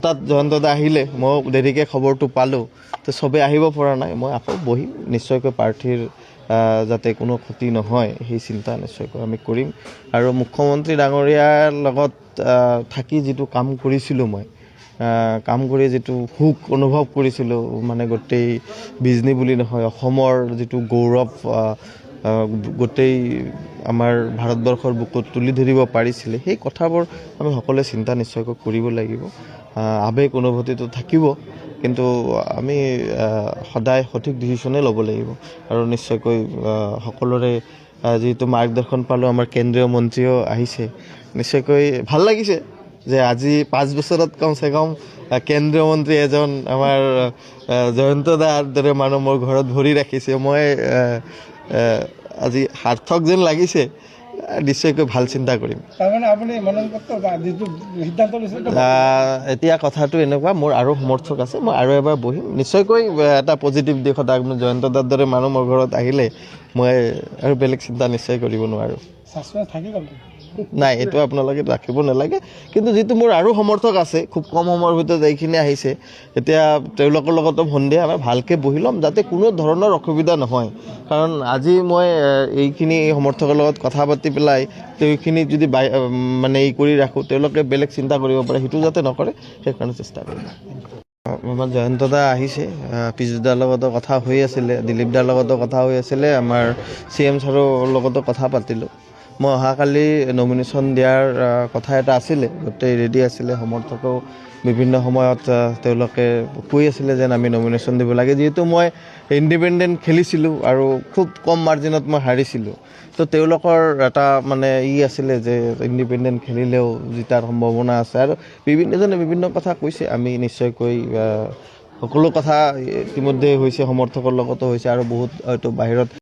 তাত জয়ন্তদা আহিলে মই দেৰিকৈ খবৰটো পালোঁ তো চবেই আহিব পৰা নাই মই আকৌ বহিম নিশ্চয়কৈ প্ৰাৰ্থীৰ যাতে কোনো ক্ষতি নহয় সেই চিন্তা নিশ্চয়কৈ আমি কৰিম আৰু মুখ্যমন্ত্ৰী ডাঙৰীয়াৰ লগত থাকি যিটো কাম কৰিছিলোঁ মই কাম কৰি যিটো সুখ অনুভৱ কৰিছিলোঁ মানে গোটেই বিজনী বুলি নহয় অসমৰ যিটো গৌৰৱ গোটেই আমাৰ ভাৰতবৰ্ষৰ বুকুত তুলি ধৰিব পাৰিছিলে সেই কথাবোৰ আমি সকলোৱে চিন্তা নিশ্চয়কৈ কৰিব লাগিব আৱেগ অনুভূতিটো থাকিব কিন্তু আমি সদায় সঠিক ডিচিশ্যনে ল'ব লাগিব আৰু নিশ্চয়কৈ সকলোৰে যিটো মাৰ্গদৰ্শন পালোঁ আমাৰ কেন্দ্ৰীয় মন্ত্ৰীও আহিছে নিশ্চয়কৈ ভাল লাগিছে যে আজি 5 বছৰত কমচে কম কেন্দ্ৰীয় মন্ত্ৰী এজন আমাৰ জয়ন্তদাৰ দৰে মানুহ মোৰ ঘৰত ভৰি ৰাখিছে মই আজি সাৰ্থক যেন লাগিছে নিশ্চয়কৈ ভাল চিন্তা কৰিম এতিয়া কথাটো এনেকুৱা মোৰ আৰু সমৰ্থক আছে মই আৰু এবাৰ বহিম নিশ্চয়কৈ এটা পজিটিভ দিশত জয়ন্তদাৰ দৰে মানুহ মোৰ ঘৰত আহিলে মই আৰু বেলেগ চিন্তা নিশ্চয় কৰিব নোৱাৰোঁ নাই এইটো আপোনালোকে ৰাখিব নালাগে কিন্তু যিটো মোৰ আৰু সমৰ্থক আছে খুব কম সময়ৰ ভিতৰত এইখিনি আহিছে এতিয়া তেওঁলোকৰ লগতো সন্ধিয়া আমি ভালকৈ বহি ল'ম যাতে কোনো ধৰণৰ অসুবিধা নহয় কাৰণ আজি মই এইখিনি সমৰ্থকৰ লগত কথা পাতি পেলাই সেইখিনি যদি মানে এই কৰি ৰাখোঁ তেওঁলোকে বেলেগ চিন্তা কৰিব পাৰে সেইটো যাতে নকৰে সেইকাৰণে চেষ্টা কৰিম আমাৰ জয়ন্তদা আহিছে পিযুষদাৰ লগতো কথা হৈ আছিলে দিলীপদাৰ লগতো কথা হৈ আছিলে আমাৰ CM ছাৰৰ লগতো কথা পাতিলোঁ মই অহাকালি নমিনেশ্যন দিয়াৰ কথা এটা আছিলে গোটেই ৰেডি আছিলে সমৰ্থকেও বিভিন্ন সময়ত তেওঁলোকে কৈ আছিলে যেন আমি নমিনেশ্যন দিব লাগে যিহেতু মই ইণ্ডিপেণ্ডেণ্ট খেলিছিলোঁ আৰু খুব কম মাৰ্জিনত মই হাৰিছিলোঁ তো তেওঁলোকৰ এটা মানে আছিলে যে ইণ্ডিপেণ্ডেণ্ট খেলিলেও জিতাৰ সম্ভাৱনা আছে আৰু বিভিন্নজনে বিভিন্ন কথা কৈছে আমি নিশ্চয়কৈ সকলো কথা ইতিমধ্যে হৈছে সমৰ্থকৰ লগতো হৈছে আৰু বহুত হয়তো বাহিৰত